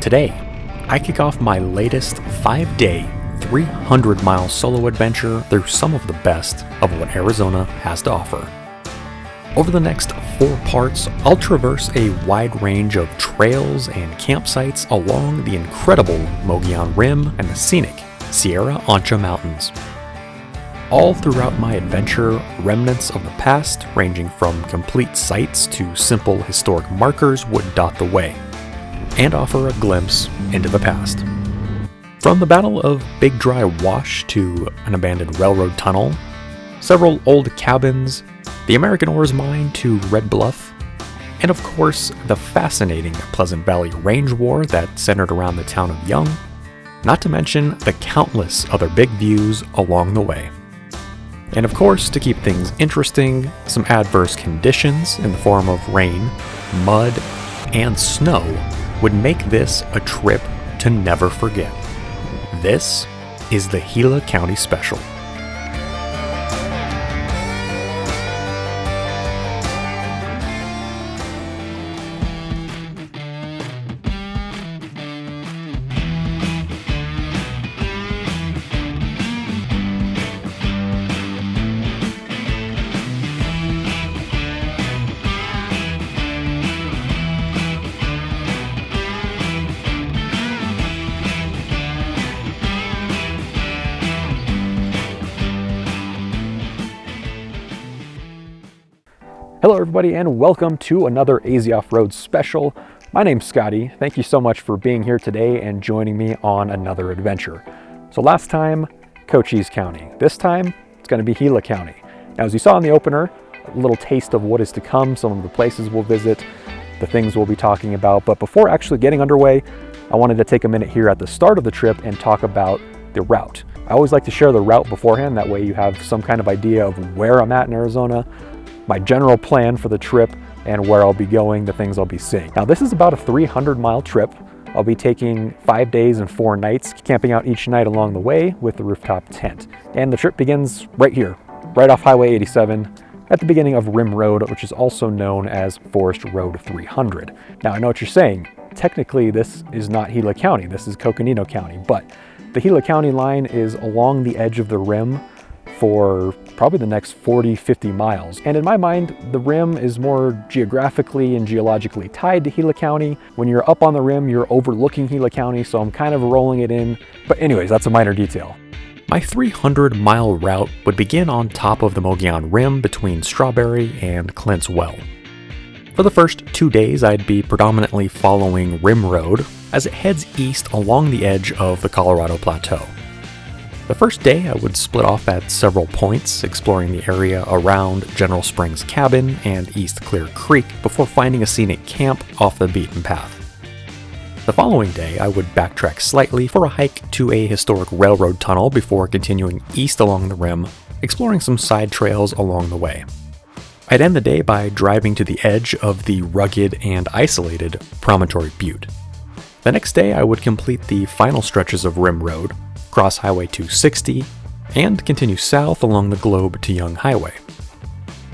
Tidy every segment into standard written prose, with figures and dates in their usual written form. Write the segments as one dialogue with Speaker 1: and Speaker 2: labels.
Speaker 1: Today, I kick off my latest 5-day, 300-mile solo adventure through some of the best of what Arizona has to offer. Over the next 4 parts, I'll traverse a wide range of trails and campsites along the incredible Mogollon Rim and the scenic Sierra Ancha Mountains. All throughout my adventure, remnants of the past, ranging from complete sites to simple historic markers, would dot the way, and offer a glimpse into the past. From the Battle of Big Dry Wash to an abandoned railroad tunnel, several old cabins, the American Ores Mine to Red Bluff, and of course, the fascinating Pleasant Valley Range War that centered around the town of Young, not to mention the countless other big views along the way. And of course, to keep things interesting, some adverse conditions in the form of rain, mud, and snow would make this a trip to never forget. This is the Gila County Special.
Speaker 2: Hello everybody and welcome to another Azoffroad special. My name's Scotty. Thank you so much for being here today and joining me on another adventure. So last time, Cochise County. This time, it's going to be Gila County. Now as you saw in the opener, a little taste of what is to come, some of the places we'll visit, the things we'll be talking about. But before actually getting underway, I wanted to take a minute here at the start of the trip and talk about the route. I always like to share the route beforehand, that way you have some kind of idea of where I'm at in Arizona, my general plan for the trip, and where I'll be going, the things I'll be seeing. Now this is about a 300-mile trip. I'll be taking 5 days and 4 nights, camping out each night along the way with the rooftop tent. And the trip begins right here, right off Highway 87, at the beginning of Rim Road, which is also known as Forest Road 300. Now I know what you're saying, technically this is not Gila County, this is Coconino County, but the Gila County line is along the edge of the rim for probably the next 40-50 miles. And in my mind, the rim is more geographically and geologically tied to Gila County. When you're up on the rim, you're overlooking Gila County, so I'm kind of rolling it in. But anyways, that's a minor detail.
Speaker 1: My 300-mile route would begin on top of the Mogollon Rim between Strawberry and Clint's Well. For the first 2 days, I'd be predominantly following Rim Road as it heads east along the edge of the Colorado Plateau. The first day, I would split off at several points, exploring the area around General Springs Cabin and East Clear Creek before finding a scenic camp off the beaten path. The following day, I would backtrack slightly for a hike to a historic railroad tunnel before continuing east along the rim, exploring some side trails along the way. I'd end the day by driving to the edge of the rugged and isolated Promontory Butte. The next day, I would complete the final stretches of Rim Road, cross Highway 260, and continue south along the Globe to Young Highway.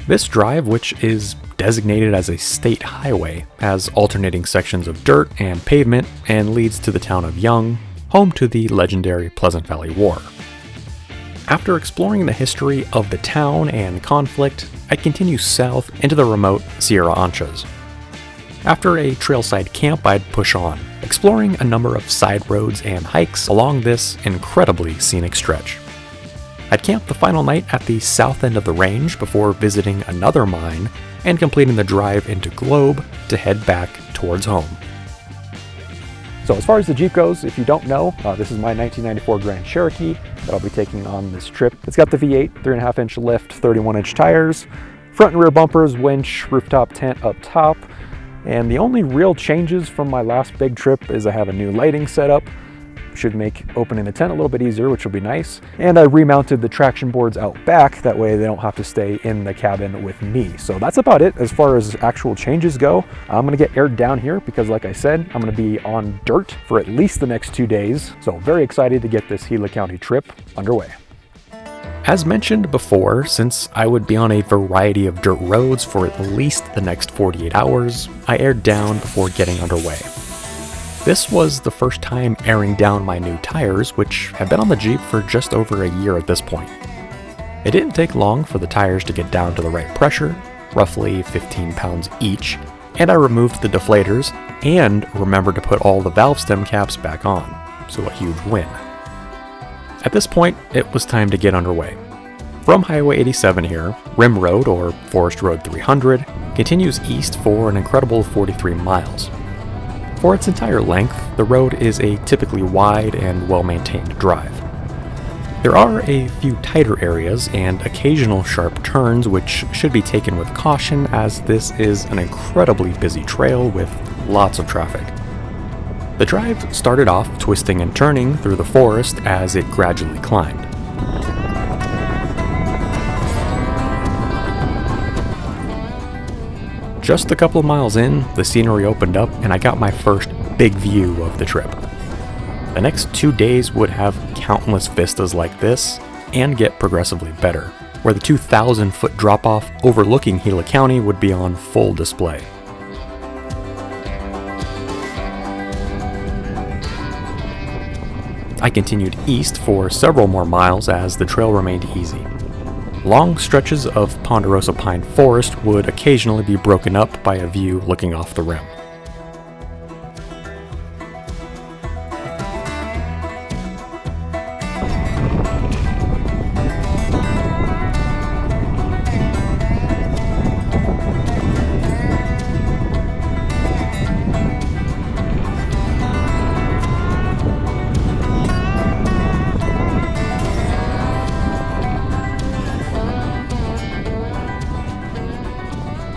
Speaker 1: This drive, which is designated as a state highway, has alternating sections of dirt and pavement and leads to the town of Young, home to the legendary Pleasant Valley War. After exploring the history of the town and conflict, I continue south into the remote Sierra Anchas. After a trailside camp, I'd push on, exploring a number of side roads and hikes along this incredibly scenic stretch. I'd camp the final night at the south end of the range before visiting another mine and completing the drive into Globe to head back towards home.
Speaker 2: So as far as the Jeep goes, if you don't know, this is my 1994 Grand Cherokee that I'll be taking on this trip. It's got the V8, 3.5-inch lift, 31-inch tires, front and rear bumpers, winch, rooftop tent up top. And the only real changes from my last big trip is I have a new lighting setup. Should make opening the tent a little bit easier, which will be nice. And I remounted the traction boards out back, that way they don't have to stay in the cabin with me. So that's about it as far as actual changes go. I'm gonna get aired down here because like I said, I'm gonna be on dirt for at least the next 2 days. So very excited to get this Gila County trip underway.
Speaker 1: As mentioned before, since I would be on a variety of dirt roads for at least the next 48 hours, I aired down before getting underway. This was the first time airing down my new tires, which had been on the Jeep for just over a year at this point. It didn't take long for the tires to get down to the right pressure, roughly 15 pounds each, and I removed the deflators and remembered to put all the valve stem caps back on, so a huge win. At this point, it was time to get underway. From Highway 87 here, Rim Road, or Forest Road 300, continues east for an incredible 43 miles. For its entire length, the road is a typically wide and well-maintained drive. There are a few tighter areas and occasional sharp turns which should be taken with caution, as this is an incredibly busy trail with lots of traffic. The drive started off twisting and turning through the forest as it gradually climbed. Just a couple of miles in, the scenery opened up and I got my first big view of the trip. The next 2 days would have countless vistas like this and get progressively better, where the 2,000-foot drop-off overlooking Gila County would be on full display. I continued east for several more miles as the trail remained easy. Long stretches of ponderosa pine forest would occasionally be broken up by a view looking off the rim.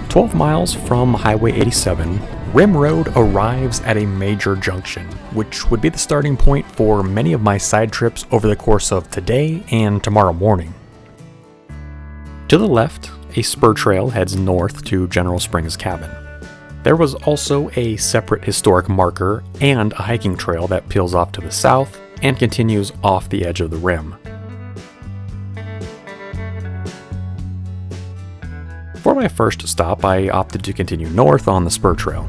Speaker 1: "12 miles from Highway 87, Rim Road arrives at a major junction, which would be the starting point for many of my side trips over the course of today and tomorrow morning. To the left, a spur trail heads north to General Springs Cabin. There was also a separate historic marker and a hiking trail that peels off to the south and continues off the edge of the rim. For my first stop, I opted to continue north on the spur trail.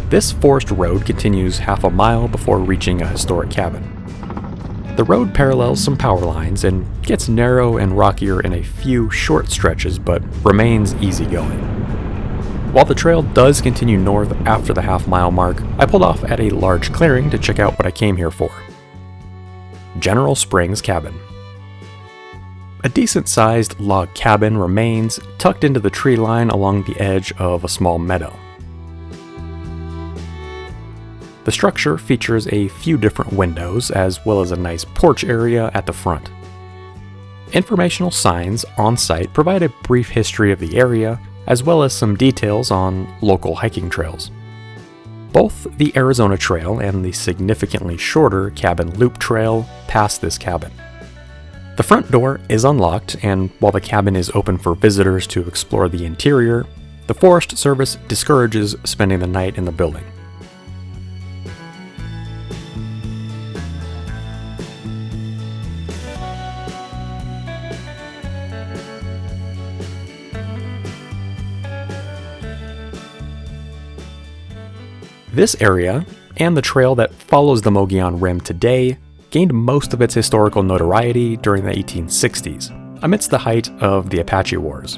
Speaker 1: This forest road continues half a mile before reaching a historic cabin. The road parallels some power lines and gets narrow and rockier in a few short stretches, but remains easygoing. While the trail does continue north after the half-mile mark, I pulled off at a large clearing to check out what I came here for. General Springs Cabin. A decent-sized log cabin remains tucked into the tree line along the edge of a small meadow. The structure features a few different windows as well as a nice porch area at the front. Informational signs on site provide a brief history of the area as well as some details on local hiking trails. Both the Arizona Trail and the significantly shorter Cabin Loop Trail pass this cabin. The front door is unlocked, and while the cabin is open for visitors to explore the interior, the Forest Service discourages spending the night in the building. This area, and the trail that follows the Mogollon Rim today, gained most of its historical notoriety during the 1860s, amidst the height of the Apache Wars.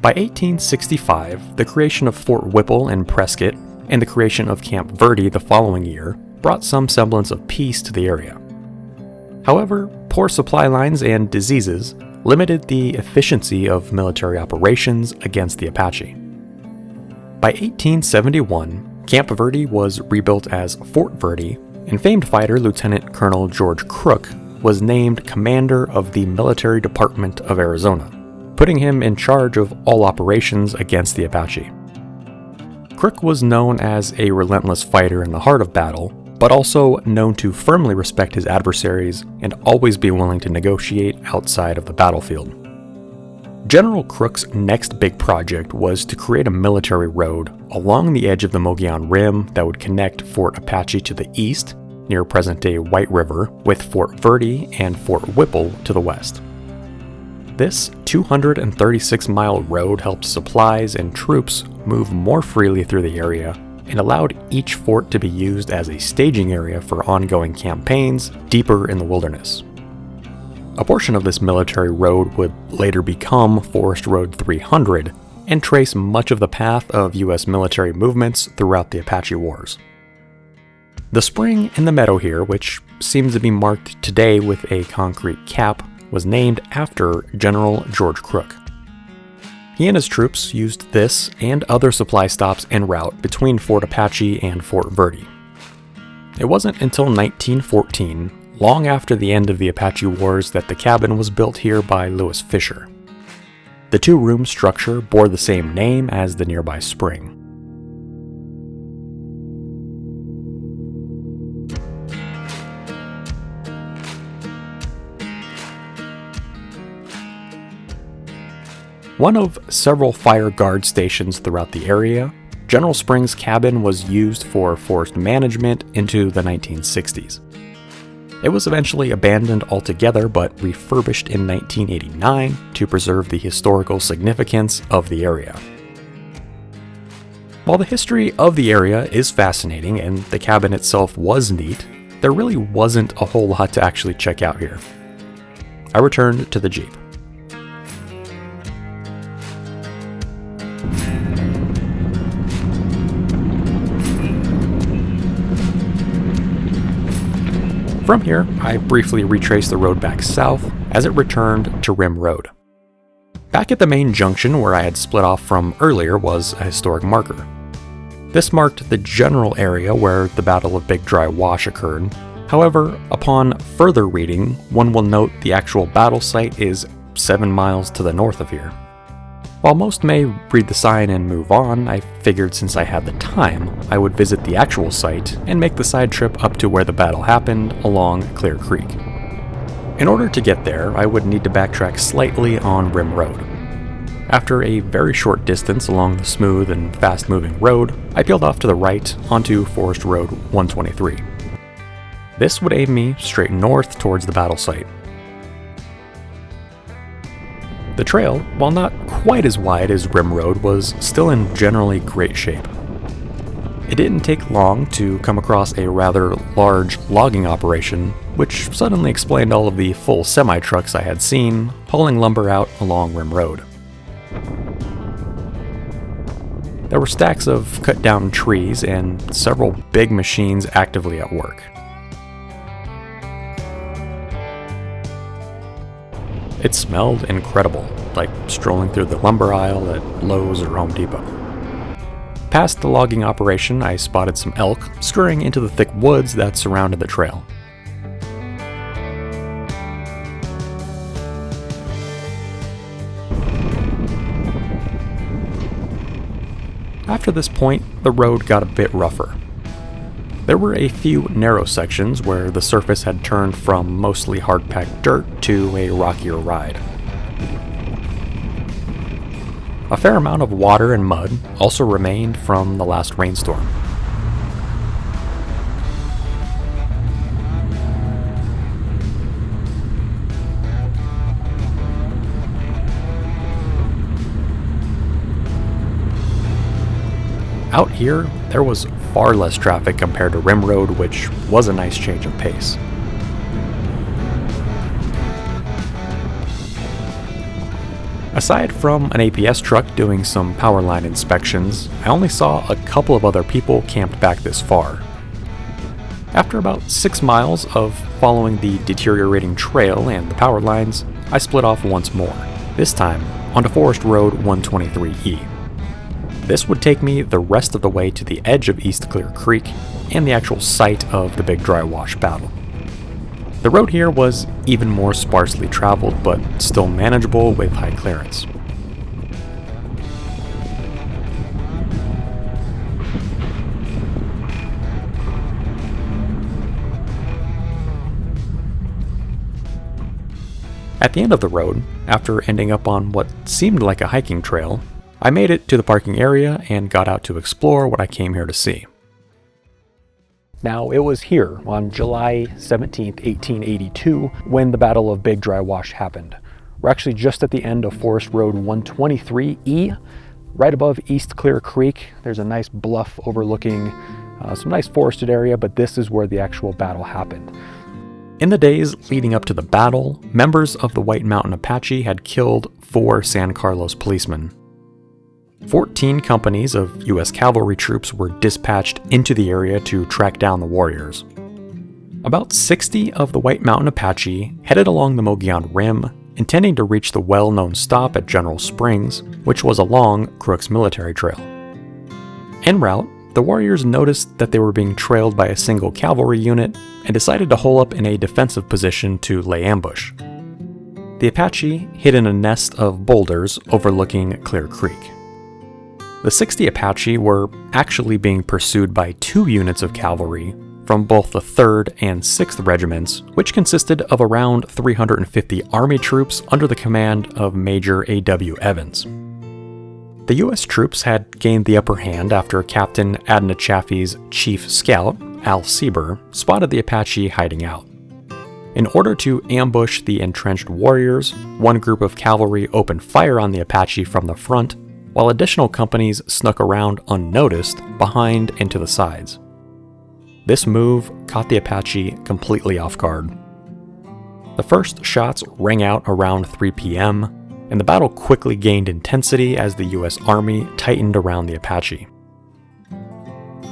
Speaker 1: By 1865, the creation of Fort Whipple in Prescott and the creation of Camp Verde the following year brought some semblance of peace to the area. However, poor supply lines and diseases limited the efficiency of military operations against the Apache. By 1871, Camp Verde was rebuilt as Fort Verde, and famed fighter Lieutenant Colonel George Crook was named commander of the Military Department of Arizona, putting him in charge of all operations against the Apache. Crook was known as a relentless fighter in the heart of battle, but also known to firmly respect his adversaries and always be willing to negotiate outside of the battlefield. General Crook's next big project was to create a military road along the edge of the Mogollon Rim that would connect Fort Apache to the east, near present-day White River, with Fort Verde and Fort Whipple to the west. This 236-mile road helped supplies and troops move more freely through the area, and allowed each fort to be used as a staging area for ongoing campaigns deeper in the wilderness. A portion of this military road would later become Forest Road 300 and trace much of the path of U.S. military movements throughout the Apache Wars. The spring in the meadow here, which seems to be marked today with a concrete cap, was named after General George Crook. He and his troops used this and other supply stops en route between Fort Apache and Fort Verde. It wasn't until 1914, long after the end of the Apache Wars, that the cabin was built here by Lewis Fisher. The two-room structure bore the same name as the nearby spring. One of several fire guard stations throughout the area, General Springs Cabin was used for forest management into the 1960s. It was eventually abandoned altogether but refurbished in 1989 to preserve the historical significance of the area. While the history of the area is fascinating and the cabin itself was neat, there really wasn't a whole lot to actually check out here. I returned to the Jeep. From here, I briefly retraced the road back south as it returned to Rim Road. Back at the main junction where I had split off from earlier was a historic marker. This marked the general area where the Battle of Big Dry Wash occurred. However, upon further reading, one will note the actual battle site is 7 miles to the north of here. While most may read the sign and move on, I figured since I had the time, I would visit the actual site and make the side trip up to where the battle happened along Clear Creek. In order to get there, I would need to backtrack slightly on Rim Road. After a very short distance along the smooth and fast-moving road, I peeled off to the right onto Forest Road 123. This would aim me straight north towards the battle site. The trail, while not quite as wide as Rim Road, was still in generally great shape. It didn't take long to come across a rather large logging operation, which suddenly explained all of the full semi-trucks I had seen hauling lumber out along Rim Road. There were stacks of cut-down trees and several big machines actively at work. It smelled incredible, like strolling through the lumber aisle at Lowe's or Home Depot. Past the logging operation, I spotted some elk scurrying into the thick woods that surrounded the trail. After this point, the road got a bit rougher. There were a few narrow sections where the surface had turned from mostly hard-packed dirt to a rockier ride. A fair amount of water and mud also remained from the last rainstorm. Out here, there was far less traffic compared to Rim Road, which was a nice change of pace. Aside from an APS truck doing some power line inspections, I only saw a couple of other people camped back this far. After about 6 miles of following the deteriorating trail and the power lines, I split off once more, this time onto Forest Road 123E. This would take me the rest of the way to the edge of East Clear Creek and the actual site of the Big Dry Wash battle. The road here was even more sparsely traveled, but still manageable with high clearance. At the end of the road, after ending up on what seemed like a hiking trail, I made it to the parking area and got out to explore what I came here to see. Now, it was here on July 17th, 1882, when the Battle of Big Dry Wash happened. We're actually just at the end of Forest Road 123E,
Speaker 2: Right above East Clear Creek, there's a nice bluff overlooking some nice forested area, but this is where the actual battle happened.
Speaker 1: In the days leading up to the battle, members of the White Mountain Apache had killed 4 San Carlos policemen. 14 companies of U.S. cavalry troops were dispatched into the area to track down the warriors. About 60 of the White Mountain Apache headed along the Mogollon Rim, intending to reach the well-known stop at General Springs, which was along Crook's military trail. En route, the warriors noticed that they were being trailed by a single cavalry unit and decided to hole up in a defensive position to lay ambush. The Apache hid in a nest of boulders overlooking Clear Creek. The 60 Apache were actually being pursued by 2 units of cavalry from both the 3rd and 6th regiments, which consisted of around 350 Army troops under the command of Major A.W. Evans. The U.S. troops had gained the upper hand after Captain Adnachaffee's chief scout, Al Sieber, spotted the Apache hiding out. In order to ambush the entrenched warriors, one group of cavalry opened fire on the Apache from the front, while additional companies snuck around unnoticed behind and to the sides. This move caught the Apache completely off guard. The first shots rang out around 3 p.m., and the battle quickly gained intensity as the U.S. Army tightened around the Apache.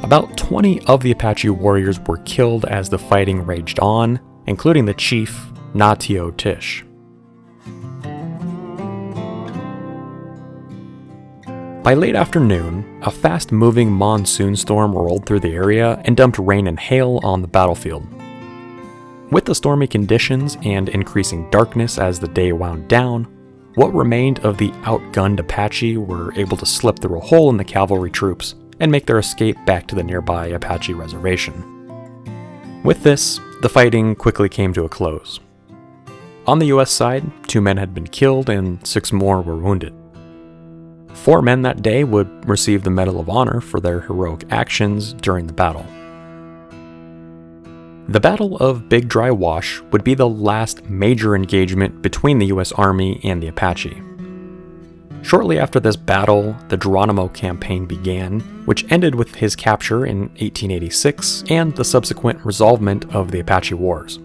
Speaker 1: About 20 of the Apache warriors were killed as the fighting raged on, including the chief, Natio Tish. By late afternoon, a fast-moving monsoon storm rolled through the area and dumped rain and hail on the battlefield. With the stormy conditions and increasing darkness as the day wound down, what remained of the outgunned Apache were able to slip through a hole in the cavalry troops and make their escape back to the nearby Apache reservation. With this, the fighting quickly came to a close. On the US side, 2 men had been killed and 6 more were wounded. 4 men that day would receive the Medal of Honor for their heroic actions during the battle. The Battle of Big Dry Wash would be the last major engagement between the U.S. Army and the Apache. Shortly after this battle, the Geronimo Campaign began, which ended with his capture in 1886 and the subsequent resolvement of the Apache Wars.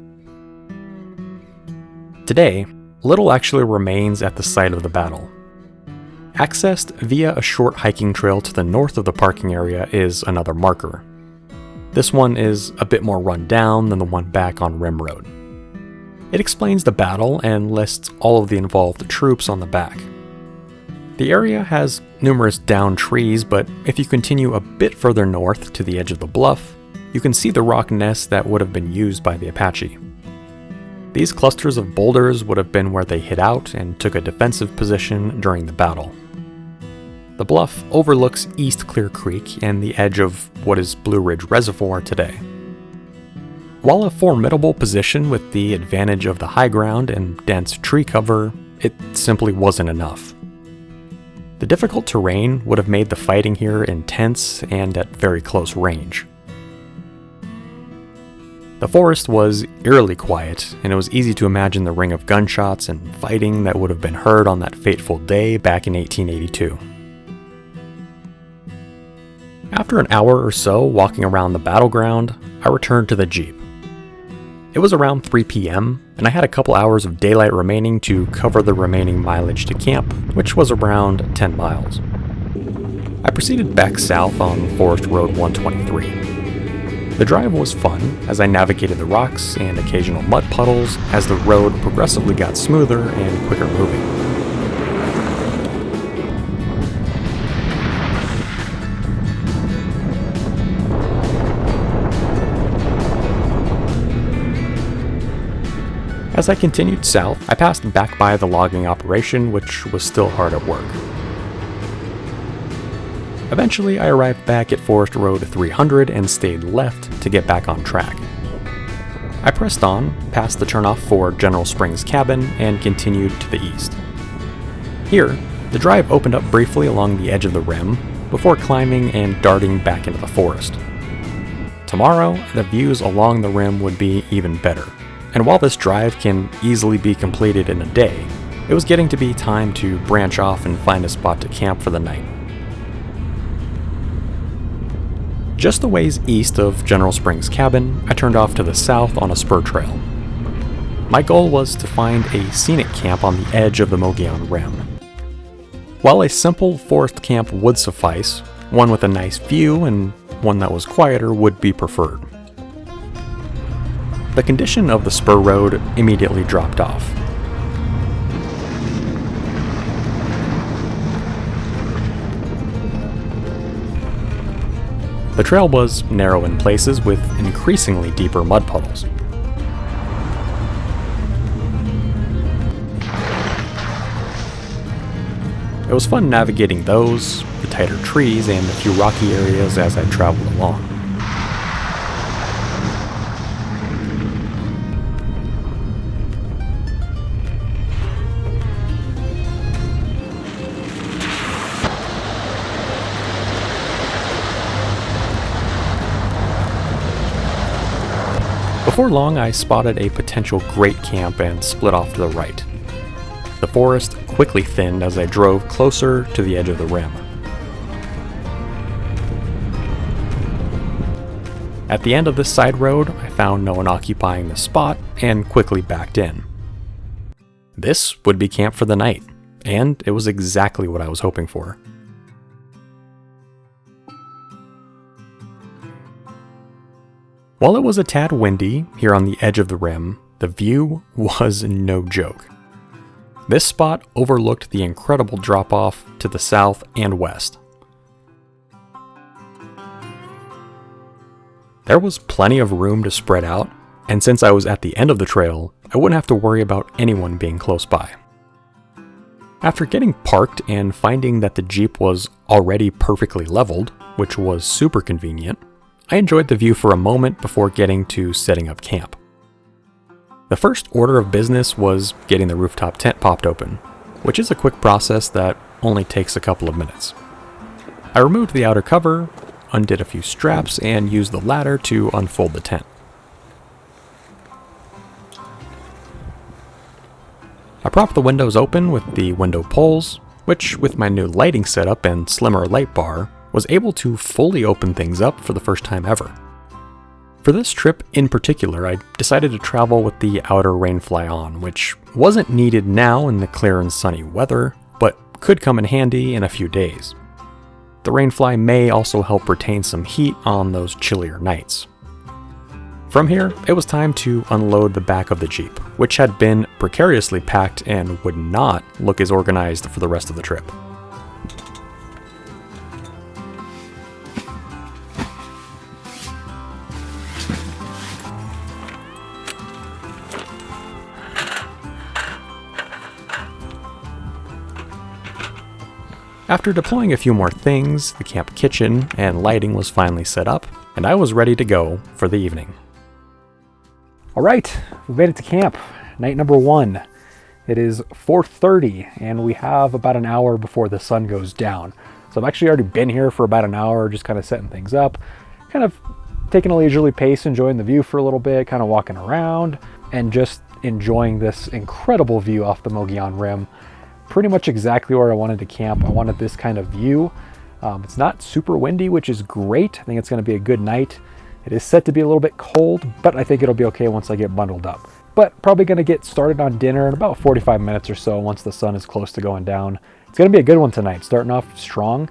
Speaker 1: Today, little actually remains at the site of the battle. Accessed via a short hiking trail to the north of the parking area is another marker. This one is a bit more run down than the one back on Rim Road. It explains the battle and lists all of the involved troops on the back. The area has numerous downed trees, but if you continue a bit further north to the edge of the bluff, you can see the rock nests that would have been used by the Apache. These clusters of boulders would have been where they hid out and took a defensive position during the battle. The bluff overlooks East Clear Creek and the edge of what is Blue Ridge Reservoir today. While a formidable position with the advantage of the high ground and dense tree cover, it simply wasn't enough. The difficult terrain would have made the fighting here intense and at very close range. The forest was eerily quiet, and it was easy to imagine the ring of gunshots and fighting that would have been heard on that fateful day back in 1882. After an hour or so walking around the battleground, I returned to the Jeep. It was around 3 p.m., and I had a couple hours of daylight remaining to cover the remaining mileage to camp, which was around 10 miles. I proceeded back south on Forest Road 123. The drive was fun as I navigated the rocks and occasional mud puddles as the road progressively got smoother and quicker moving. As I continued south, I passed back by the logging operation, which was still hard at work. Eventually, I arrived back at Forest Road 300 and stayed left to get back on track. I pressed on, past the turnoff for General Springs Cabin, and continued to the east. Here, the drive opened up briefly along the edge of the rim, before climbing and darting back into the forest. Tomorrow, the views along the rim would be even better. And while this drive can easily be completed in a day, it was getting to be time to branch off and find a spot to camp for the night. Just a ways east of General Springs Cabin, I turned off to the south on a spur trail. My goal was to find a scenic camp on the edge of the Mogollon Rim. While a simple forest camp would suffice, one with a nice view and one that was quieter would be preferred. The condition of the spur road immediately dropped off. The trail was narrow in places with increasingly deeper mud puddles. It was fun navigating those, the tighter trees, and a few rocky areas as I traveled along. Before long, I spotted a potential great camp and split off to the right. The forest quickly thinned as I drove closer to the edge of the rim. At the end of this side road, I found no one occupying the spot and quickly backed in. This would be camp for the night, and it was exactly what I was hoping for. While it was a tad windy here on the edge of the rim, the view was no joke. This spot overlooked the incredible drop-off to the south and west. There was plenty of room to spread out, and since I was at the end of the trail, I wouldn't have to worry about anyone being close by. After getting parked and finding that the Jeep was already perfectly leveled, which was super convenient, I enjoyed the view for a moment before getting to setting up camp. The first order of business was getting the rooftop tent popped open, which is a quick process that only takes a couple of minutes. I removed the outer cover, undid a few straps, and used the ladder to unfold the tent. I propped the windows open with the window poles, which with my new lighting setup and slimmer light bar, was able to fully open things up for the first time ever. For this trip in particular, I decided to travel with the outer rainfly on, which wasn't needed now in the clear and sunny weather, but could come in handy in a few days. The rainfly may also help retain some heat on those chillier nights. From here, it was time to unload the back of the Jeep, which had been precariously packed and would not look as organized for the rest of the trip. After deploying a few more things, the camp kitchen and lighting was finally set up, and I was ready to go for the evening.
Speaker 2: All right, we made it to camp, night number 1. It is 4:30, and we have about an hour before the sun goes down. So I've actually already been here for about an hour, just kind of setting things up, kind of taking a leisurely pace, enjoying the view for a little bit, kind of walking around, and just enjoying this incredible view off the Mogollon Rim. Pretty much exactly where I wanted to camp. I wanted this kind of view. It's not super windy, which is great. I think it's going to be a good night. It is set to be a little bit cold, but I think it'll be okay once I get bundled up. But probably going to get started on dinner in about 45 minutes or so once the sun is close to going down. It's going to be a good one tonight, starting off strong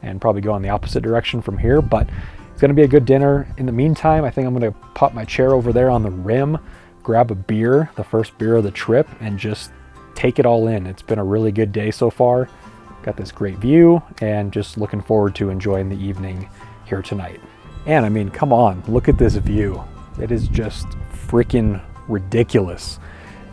Speaker 2: and probably go in the opposite direction from here, but it's going to be a good dinner. In the meantime, I think I'm going to pop my chair over there on the rim, grab a beer, the first beer of the trip, and just take it all in. It's been a really good day so far. Got this great view and just looking forward to enjoying the evening here tonight. And I mean, come on, look at this view. It is just freaking ridiculous.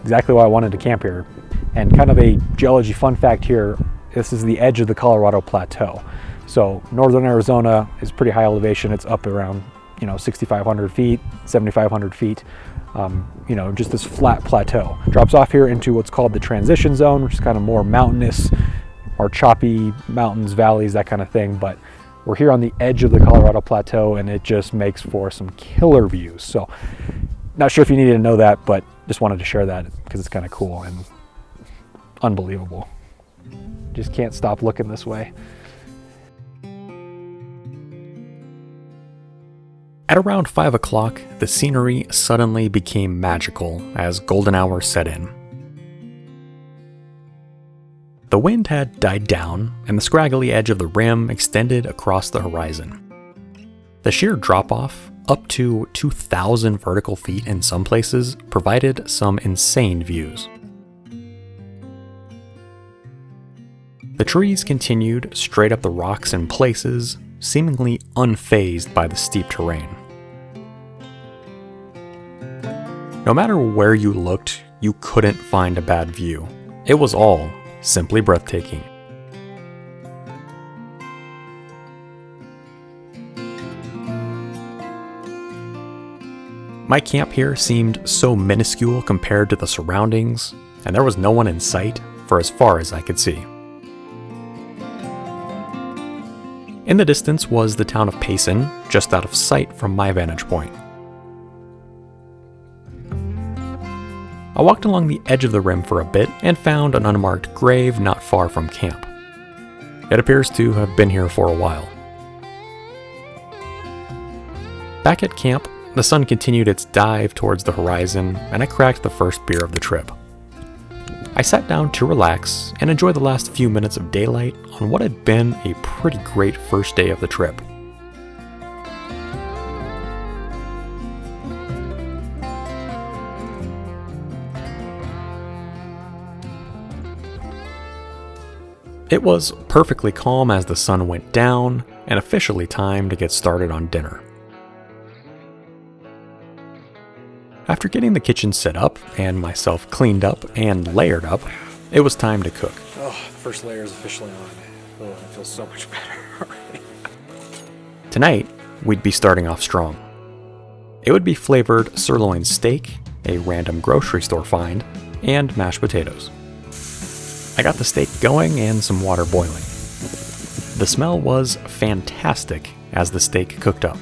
Speaker 2: Exactly why I wanted to camp here. And kind of a geology fun fact here, this is the edge of the Colorado Plateau. So northern Arizona is pretty high elevation. It's up around, 6,500 feet, 7,500 feet. Just this flat plateau. Drops off here into what's called the transition zone, which is kind of more mountainous, or choppy mountains, valleys, that kind of thing. But we're here on the edge of the Colorado Plateau, and it just makes for some killer views. So not sure if you needed to know that, but just wanted to share that because it's kind of cool and unbelievable. Just can't stop looking this way.
Speaker 1: At around 5 o'clock, the scenery suddenly became magical as golden hour set in. The wind had died down, and the scraggly edge of the rim extended across the horizon. The sheer drop-off, up to 2,000 vertical feet in some places, provided some insane views. The trees continued straight up the rocks in places, seemingly unfazed by the steep terrain. No matter where you looked, you couldn't find a bad view. It was all simply breathtaking. My camp here seemed so minuscule compared to the surroundings, and there was no one in sight for as far as I could see. In the distance was the town of Payson, just out of sight from my vantage point. I walked along the edge of the rim for a bit and found an unmarked grave not far from camp. It appears to have been here for a while. Back at camp, the sun continued its dive towards the horizon, and I cracked the first beer of the trip. I sat down to relax and enjoy the last few minutes of daylight on what had been a pretty great first day of the trip. It was perfectly calm as the sun went down, and officially time to get started on dinner. After getting the kitchen set up and myself cleaned up and layered up, it was time to cook.
Speaker 2: Oh, the first layer is officially on. Oh, it feels so much better already.
Speaker 1: Tonight, we'd be starting off strong. It would be flavored sirloin steak, a random grocery store find, and mashed potatoes. I got the steak going and some water boiling. The smell was fantastic as the steak cooked up.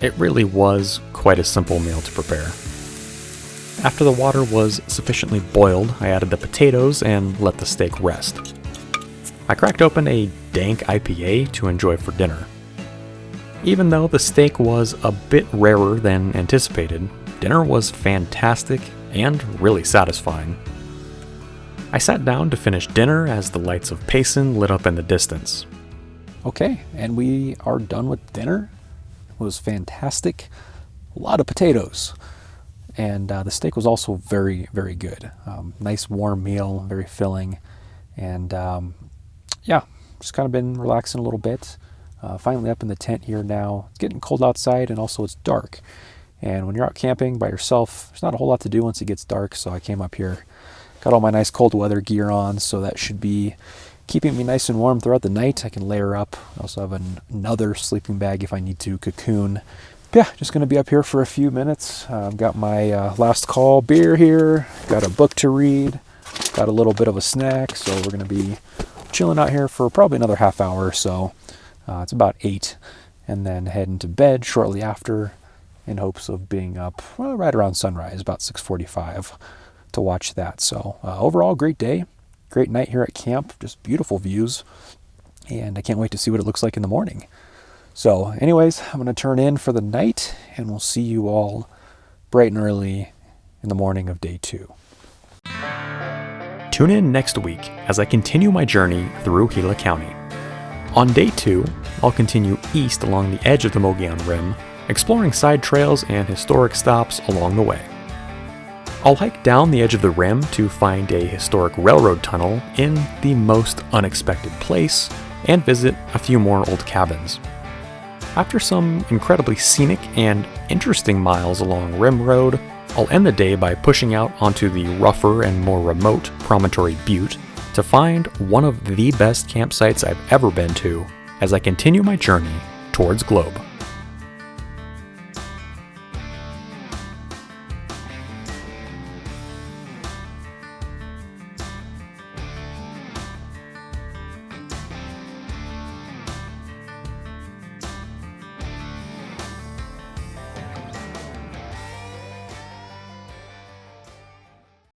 Speaker 1: It really was quite a simple meal to prepare. After the water was sufficiently boiled, I added the potatoes and let the steak rest. I cracked open a dank IPA to enjoy for dinner. Even though the steak was a bit rarer than anticipated, dinner was fantastic and really satisfying. I sat down to finish dinner as the lights of Payson lit up in the distance. Okay, and we are done with dinner. It was fantastic. A lot of potatoes. And the steak was also very, very good. Nice warm meal, very filling. And yeah, just kind of been relaxing a little bit. Finally up in the tent here now. It's getting cold outside and also it's dark. And when you're out camping by yourself, there's not a whole lot to do once it gets dark. So I came up here, got all my nice cold weather gear on. So that should be keeping me nice and warm throughout the night. I can layer up. I also have another sleeping bag if I need to cocoon. But yeah, just going to be up here for a few minutes. I've got my last call beer here. Got a book to read. Got a little bit of a snack. So we're going to be chilling out here for probably another half hour or so. It's about 8. And then heading to bed shortly after in hopes of being up right around sunrise, about 6:45 to watch that. So overall, great day. Great night here at camp, just beautiful views, and I can't wait to see what it looks like in the morning. So anyways, I'm going to turn in for the night, and we'll see you all bright and early in the morning of day 2. Tune in next week as I continue my journey through Gila County. On day 2, I'll continue east along the edge of the Mogollon Rim, exploring side trails and historic stops along the way. I'll hike down the edge of the rim to find a historic railroad tunnel in the most unexpected place and visit a few more old cabins. After some incredibly scenic and interesting miles along Rim Road, I'll end the day by pushing out onto the rougher and more remote Promontory Butte to find one of the best campsites I've ever been to as I continue my journey towards Globe.